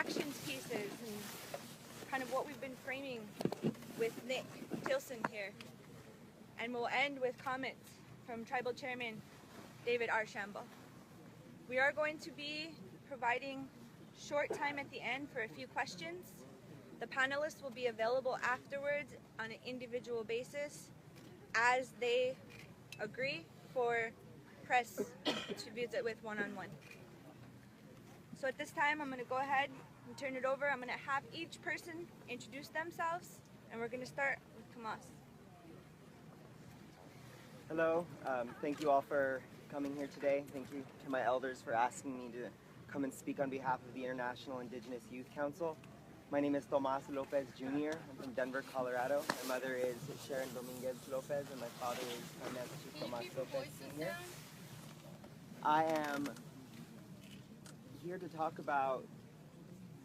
actions pieces and kind of what we've been framing with Nick Tilson here. And we'll end with comments from Tribal Chairman David Archambault. We are going to be providing short time at the end for a few questions. The panelists will be available afterwards on an individual basis as they agree for press to visit with one-on-one. So at this time, I'm going to go ahead and turn it over. I'm going to have each person introduce themselves, and we're going to start with Tomas. Hello, thank you all for coming here today. Thank you to my elders for asking me to come and speak on behalf of the International Indigenous Youth Council. My name is Tomas Lopez Jr. I'm from Denver, Colorado. My mother is Sharon Dominguez Lopez, and my father is Ernesto Tomas Lopez Sr. I am here to talk about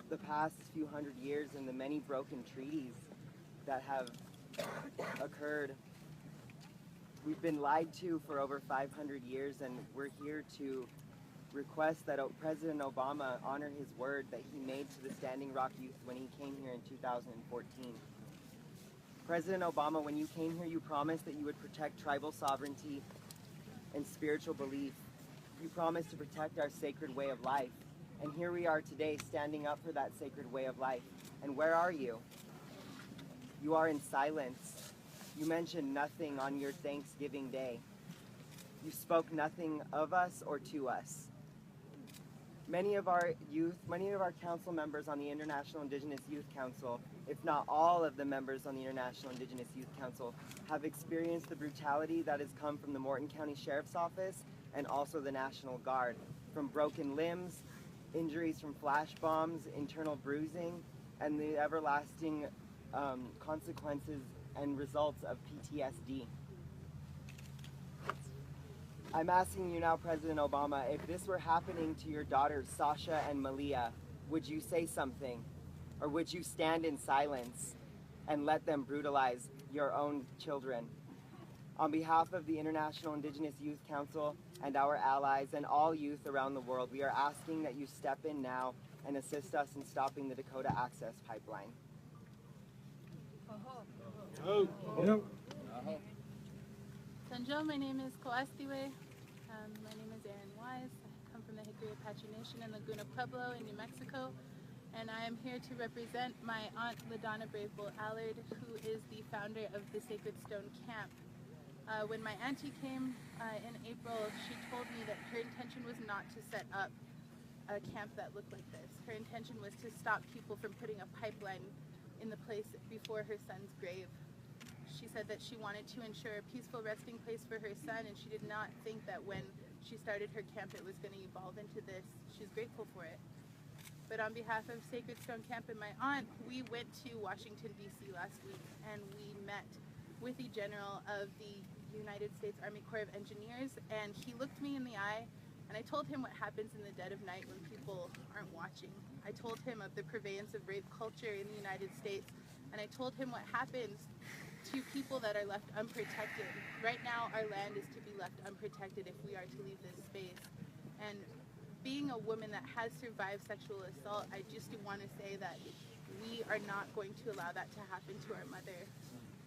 the past few hundred years and the many broken treaties that have occurred. We've been lied to for over 500 years, and we're here to request that President Obama honor his word that he made to the Standing Rock Youth when he came here in 2014. President Obama, when you came here, you promised that you would protect tribal sovereignty and spiritual belief. You promised to protect our sacred way of life. And here we are today standing up for that sacred way of life. And where are you? You are in silence. You mentioned nothing on your Thanksgiving Day. You spoke nothing of us or to us. Many of our council members on the International Indigenous Youth Council, if not all of the members on the International Indigenous Youth Council, have experienced the brutality that has come from the Morton County Sheriff's Office and also the National Guard, from broken limbs, injuries from flash bombs, internal bruising, and the everlasting consequences and results of PTSD. I'm asking you now, President Obama, if this were happening to your daughters, Sasha and Malia, would you say something? Or would you stand in silence and let them brutalize your own children? On behalf of the International Indigenous Youth Council and our allies and all youth around the world, we are asking that you step in now and assist us in stopping the Dakota Access Pipeline. Sanjo, my name is Coastiwe. My name is Erin Wise. I come from the Hickory Apache Nation in Laguna Pueblo in New Mexico. And I am here to represent my aunt, LaDonna Brave Bull Allard, who is the founder of the Sacred Stone Camp. When my auntie came in April, she told me that her intention was not to set up a camp that looked like this. Her intention was to stop people from putting a pipeline in the place before her son's grave. She said that she wanted to ensure a peaceful resting place for her son, and she did not think that when she started her camp it was going to evolve into this. She's grateful for it. But on behalf of Sacred Stone Camp and my aunt, we went to Washington, D.C. last week, and we met with the General of the United States Army Corps of Engineers, and he looked me in the eye, and I told him what happens in the dead of night when people aren't watching. I told him of the purveyance of rape culture in the United States, and I told him what happens to people that are left unprotected. Right now, our land is to be left unprotected if we are to leave this space. And being a woman that has survived sexual assault, I just want to say that we are not going to allow that to happen to our mother.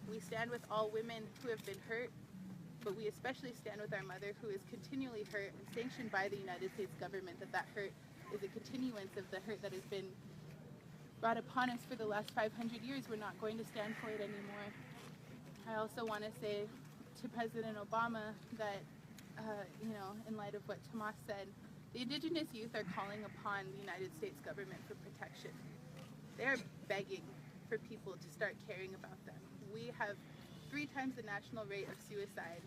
We stand with all women who have been hurt, but we especially stand with our mother, who is continually hurt and sanctioned by the United States government. That hurt is a continuance of the hurt that has been brought upon us for the last 500 years. We're not going to stand for it anymore. I also want to say to President Obama that, in light of what Tomas said, the Indigenous youth are calling upon the United States government for protection. They are begging for people to start caring about them. We have 3 times the national rate of suicide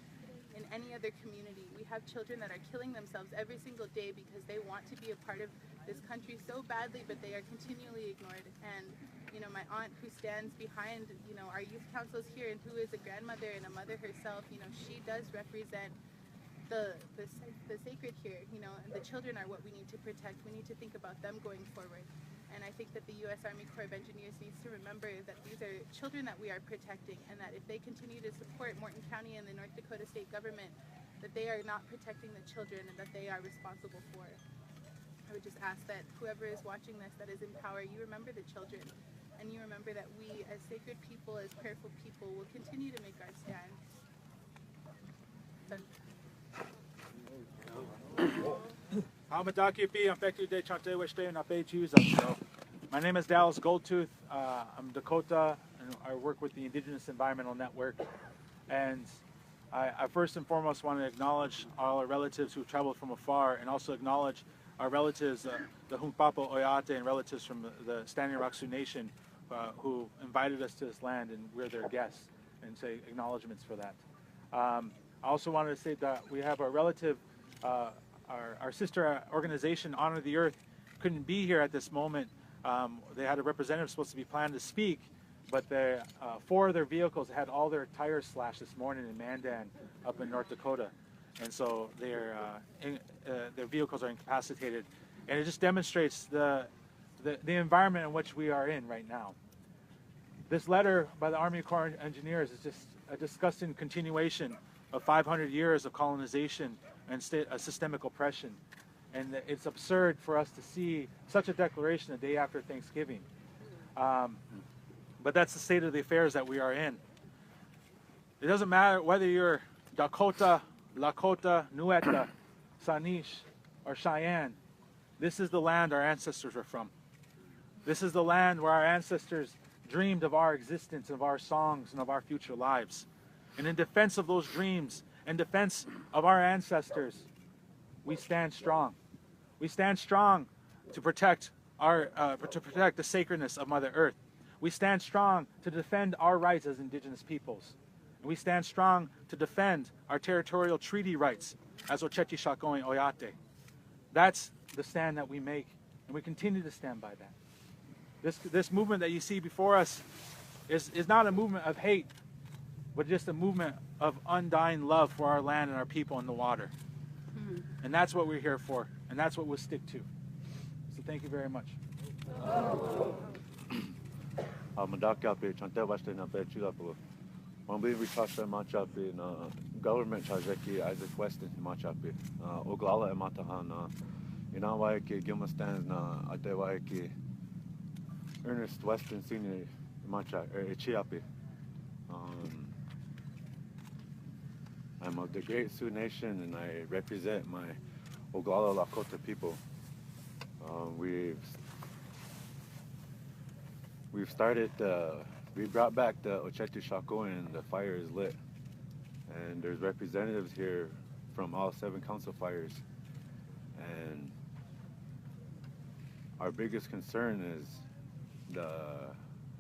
in any other community. We have children that are killing themselves every single day because they want to be a part of this country so badly, but they are continually ignored. And my aunt, who stands behind our youth councils here and who is a grandmother and a mother herself, she does represent the sacred here, and the children are what we need to protect. We need to think about them going forward. And I think that the U.S. Army Corps of Engineers needs to remember that these are children that we are protecting, and that if they continue to support Morton County and the North Dakota state government, that they are not protecting the children and that they are responsible for. I would just ask that whoever is watching this that is in power, you remember the children, and you remember that we, as sacred people, as prayerful people, will continue to make our stand. My name is Dallas Goldtooth. I'm Dakota, and I work with the Indigenous Environmental Network. And I first and foremost want to acknowledge all our relatives who've traveled from afar, and also acknowledge our relatives, the NoDAPL Oceti and relatives from the Standing Rock Sioux Nation, who invited us to this land, and we're their guests, and say acknowledgements for that. I also wanted to say that we have our relative, our sister organization, Honor the Earth, couldn't be here at this moment. They had a representative supposed to be planned to speak, but 4 of their vehicles had all their tires slashed this morning in Mandan up in North Dakota. And so their vehicles are incapacitated. And it just demonstrates the environment in which we are in right now. This letter by the Army Corps of Engineers is just a disgusting continuation of 500 years of colonization and systemic oppression. And it's absurd for us to see such a declaration the day after Thanksgiving. But that's the state of the affairs that we are in. It doesn't matter whether you're Dakota, Lakota, Nueta, Sanish, or Cheyenne. This is the land our ancestors are from. This is the land where our ancestors dreamed of our existence, of our songs, and of our future lives. And in defense of those dreams, in defense of our ancestors, we stand strong. We stand strong to protect the sacredness of Mother Earth. We stand strong to defend our rights as Indigenous peoples. And we stand strong to defend our territorial treaty rights as Oceti, Sakowin, Oyate. That's the stand that we make, and we continue to stand by that. This movement that you see before us is not a movement of hate, but just a movement of undying love for our land and our people in the water. And that's what we're here for, and that's what we'll stick to. So thank you very much. Madakapi, Chantewashte na Bechudapu. When we trust Machapi, government Chajeki, Isaac Weston Machapi, Oglala Matahan, Inawaiki, Gilmastans, Adewaiki, Ernest Weston Senior Macha, Echiapi. I'm of the Great Sioux Nation, and I represent my Oglala Lakota people. We've started, we brought back the Oceti Sakowin, and the fire is lit. And there's representatives here from all 7 council fires. And our biggest concern is the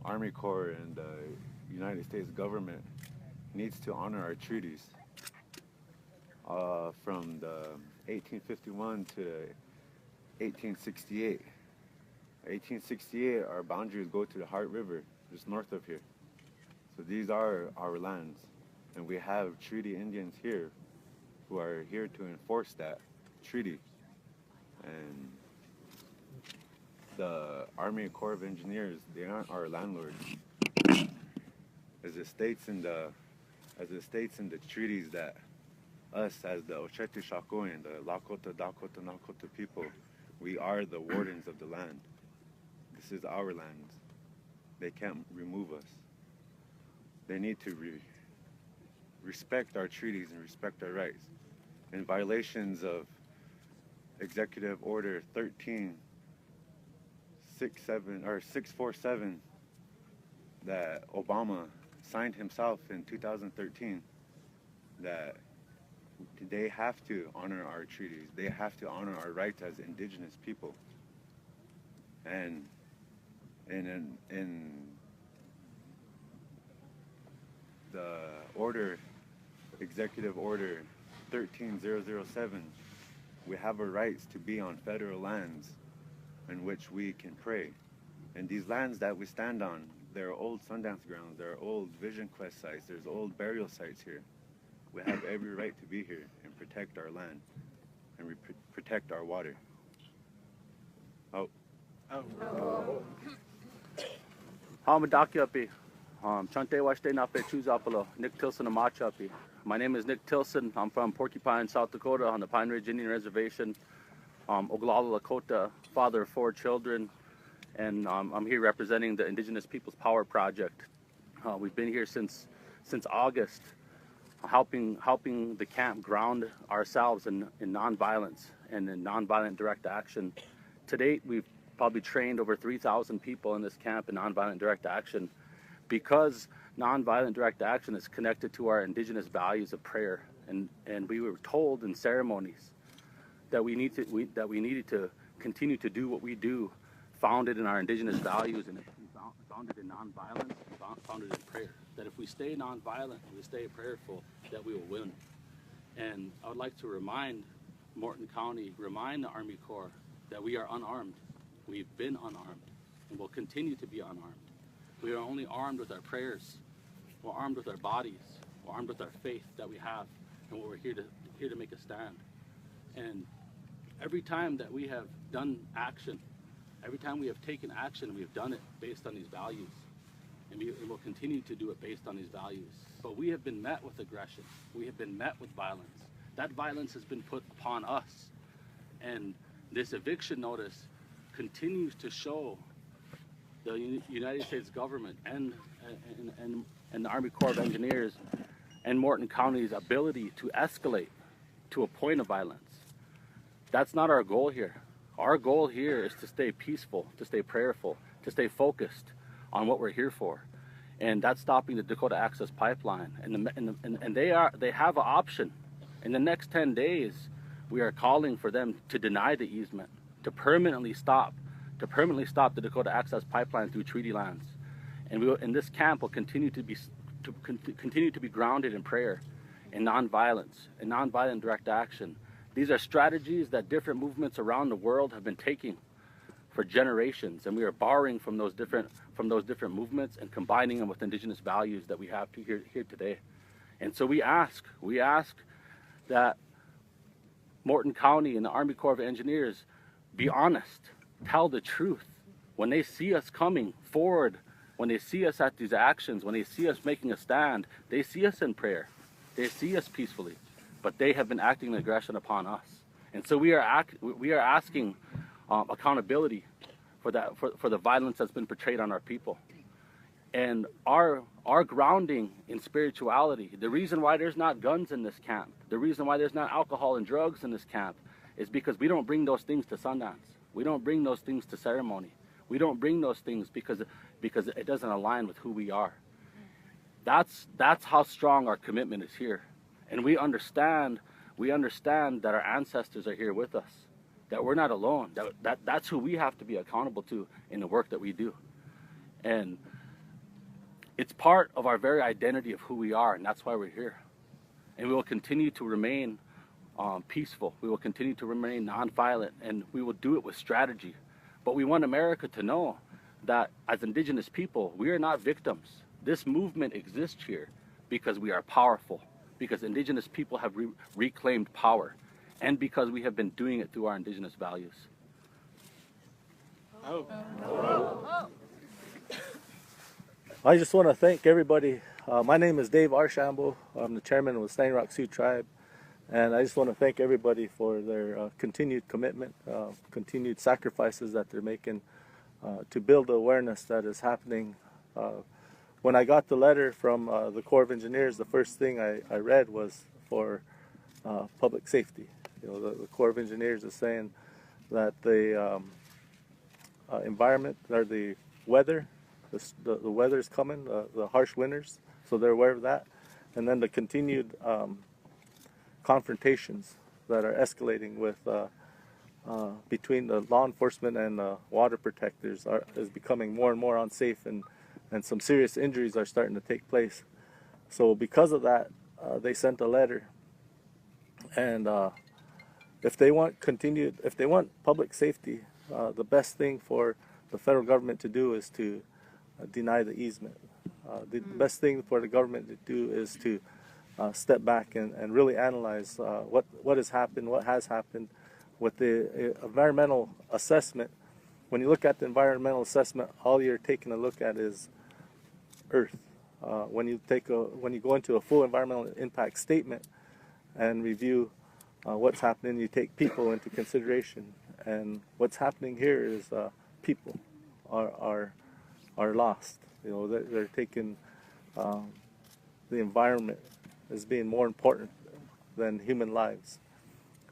Army Corps and the United States government needs to honor our treaties. From the 1851 to 1868. 1868, our boundaries go to the Heart River, just north of here. So these are our lands, and we have treaty Indians here who are here to enforce that treaty. And the Army Corps of Engineers, they aren't our landlords. As it states in the treaties that us, as the Oceti Sakowin, the Lakota, Dakota, Nakota people, we are the wardens of the land. This is our land. They can't remove us. They need to respect our treaties and respect our rights. In violations of Executive Order 647 that Obama signed himself in 2013, that they have to honor our treaties. They have to honor our rights as Indigenous people. And in the Executive Order 13007, we have our rights to be on federal lands in which we can pray. And these lands that we stand on, there are old Sundance grounds, there are old Vision Quest sites, there's old burial sites here. We have every right to be here and protect our land and protect our water. Hamadakiapi, Chante Washte Nape Chuzapalo, Nick Tilson Amachapi. My name is Nick Tilson. I'm from Porcupine, South Dakota on the Pine Ridge Indian Reservation. Oglala Lakota, father of 4 children, and I'm here representing the Indigenous Peoples Power Project. We've been here since August, helping the camp ground ourselves in nonviolence and in nonviolent direct action. To date, we've probably trained over 3,000 people in this camp in nonviolent direct action, because nonviolent direct action is connected to our Indigenous values of prayer, and we were told in ceremonies that we needed to continue to do what we do, founded in our Indigenous values and founded in nonviolence, founded in prayer. That if we stay nonviolent, we stay prayerful, that we will win. And I would like to remind Morton County, remind the Army Corps that we are unarmed. We've been unarmed and will continue to be unarmed. We are only armed with our prayers. We're armed with our bodies. We're armed with our faith that we have, and we're here to make a stand. And every time that we have done action, every time we have taken action, we've done it based on these values. And we will continue to do it based on these values. But we have been met with aggression. We have been met with violence. That violence has been put upon us. And this eviction notice continues to show the United States government and the Army Corps of Engineers and Morton County's ability to escalate to a point of violence. That's not our goal here. Our goal here is to stay peaceful, to stay prayerful, to stay focused on what we're here for, and that's stopping the Dakota Access Pipeline. And they have an option. In the next 10 days, we are calling for them to deny the easement, to permanently stop the Dakota Access Pipeline through treaty lands. And this camp will continue to be grounded in prayer, in nonviolence, in nonviolent direct action. These are strategies that different movements around the world have been taking for generations, and we are borrowing from those different movements and combining them with Indigenous values that we have here today. And so we ask that Morton County and the Army Corps of Engineers be honest, tell the truth. When they see us coming forward, when they see us at these actions, when they see us making a stand, they see us in prayer, they see us peacefully, but they have been acting aggression upon us. And so we are asking accountability for the violence that's been portrayed on our people. And our grounding in spirituality, the reason why there's not guns in this camp, the reason why there's not alcohol and drugs in this camp, is because we don't bring those things to Sundance. We don't bring those things to ceremony. We don't bring those things because it doesn't align with who we are. That's how strong our commitment is here. And we understand that our ancestors are here with us, that we're not alone, that's who we have to be accountable to in the work that we do. And it's part of our very identity of who we are, and that's why we're here. And we will continue to remain peaceful. We will continue to remain nonviolent, and we will do it with strategy. But we want America to know that as Indigenous people, we are not victims. This movement exists here because we are powerful, because Indigenous people have reclaimed power, and because we have been doing it through our Indigenous values. I just want to thank everybody. My name is Dave Archambault. I'm the chairman of the Standing Rock Sioux Tribe. And I just want to thank everybody for their continued commitment, continued sacrifices that they're making to build the awareness that is happening. When I got the letter from the Corps of Engineers, the first thing I read was for public safety. You know, the Corps of Engineers is saying that the environment, or the weather, the weather's coming, the harsh winters, so they're aware of that. And then the continued confrontations that are escalating with between the law enforcement and water protectors is becoming more and more unsafe, and some serious injuries are starting to take place. So because of that, they sent a letter, and if they want public safety, the best thing for the federal government to do is to deny the easement. The best thing for the government to do is to step back and really analyze what has happened with the environmental assessment. When you look at the environmental assessment, all you're taking a look at is Earth. When you go into a full environmental impact statement and review what's happening, you take people into consideration. And what's happening here is people are lost. You know, they're taking the environment as being more important than human lives.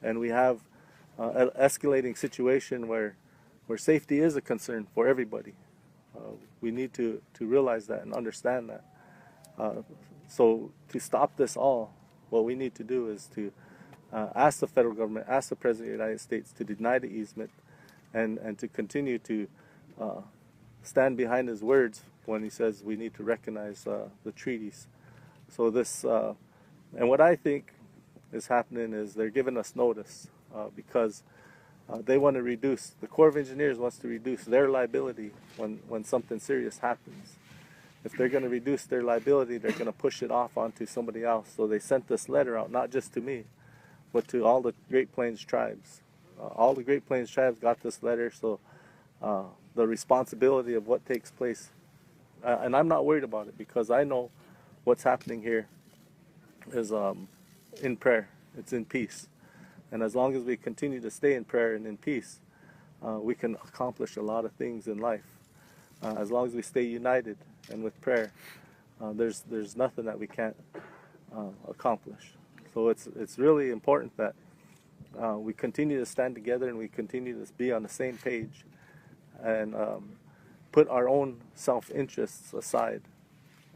And we have an escalating situation where safety is a concern for everybody. We need to realize that and understand that. So to stop this all, what we need to do is to ask the federal government, ask the President of the United States to deny the easement and to continue to stand behind his words when he says we need to recognize the treaties. So this, and what I think is happening is they're giving us notice because they want to reduce, the Corps of Engineers wants to reduce their liability when something serious happens. If they're going to reduce their liability, they're going to push it off onto somebody else. So they sent this letter out, not just to me, but to all the Great Plains tribes. All the Great Plains tribes got this letter, so the responsibility of what takes place, and I'm not worried about it because I know what's happening here is in prayer. It's in peace. And as long as we continue to stay in prayer and in peace, we can accomplish a lot of things in life. As long as we stay united and with prayer, there's nothing that we can't accomplish. So it's really important that we continue to stand together and we continue to be on the same page and put our own self-interests aside,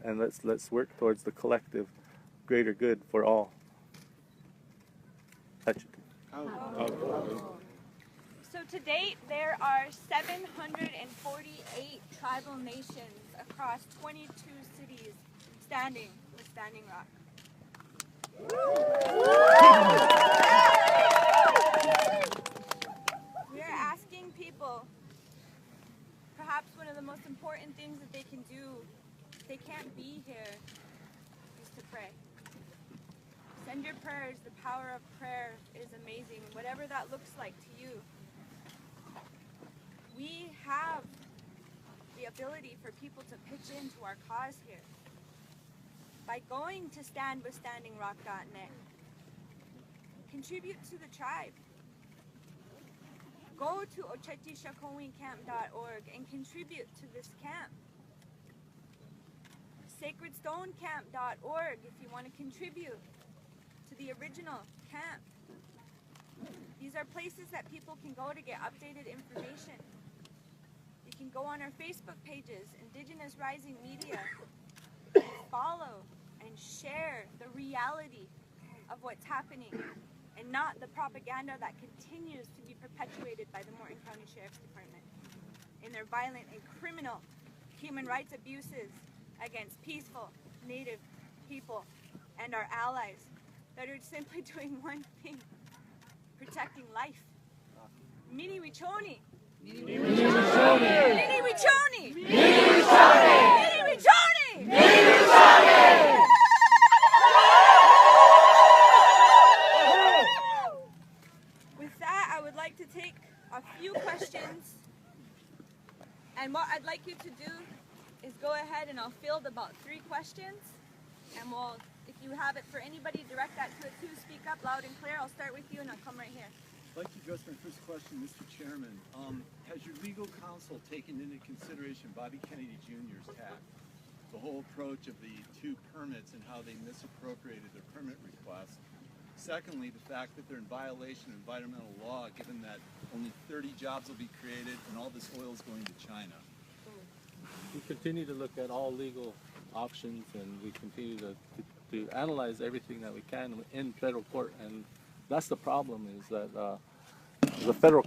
and let's work towards the collective greater good for all. So to date, there are 748 tribal nations across 22 cities standing with Standing Rock. We are asking people, perhaps one of the most important things that they can do, if they can't be here, is to pray. Send your prayers. The power of prayer is amazing, whatever that looks like to you. We have the ability for people to pitch into our cause here by going to standwithstandingrock.net. Contribute to the tribe. Go to OcetiShakowincamp.org and contribute to this camp. SacredStoneCamp.org if you want to contribute to the original camp. These are places that people can go to get updated information. You can go on our Facebook pages, Indigenous Rising Media, and follow and share the reality of what's happening and not the propaganda that continues to be perpetuated by the Morton County Sheriff's Department in their violent and criminal human rights abuses against peaceful Native people and our allies that are simply doing one thing: protecting life. Mini Wichoni! Mini Wichoni! Mini Wichoni! Mini Wichoni! Mini Wichoni! With that, I would like to take a few questions, and what I'd like you to do is go ahead and I'll field about 3 questions, and we'll, if you have it for anybody, direct that to it too. Speak up loud and clear. I'll start with you and I'll come right here. I'd like to address my first question, Mr. Chairman. Has your legal counsel taken into consideration Bobby Kennedy Jr.'s tact, the whole approach of the 2 permits and how they misappropriated their permit request? Secondly, the fact that they're in violation of environmental law, given that only 30 jobs will be created and all this oil is going to China. We continue to look at all legal options, and we continue to analyze everything that we can in federal court, and that's the problem, is that the federal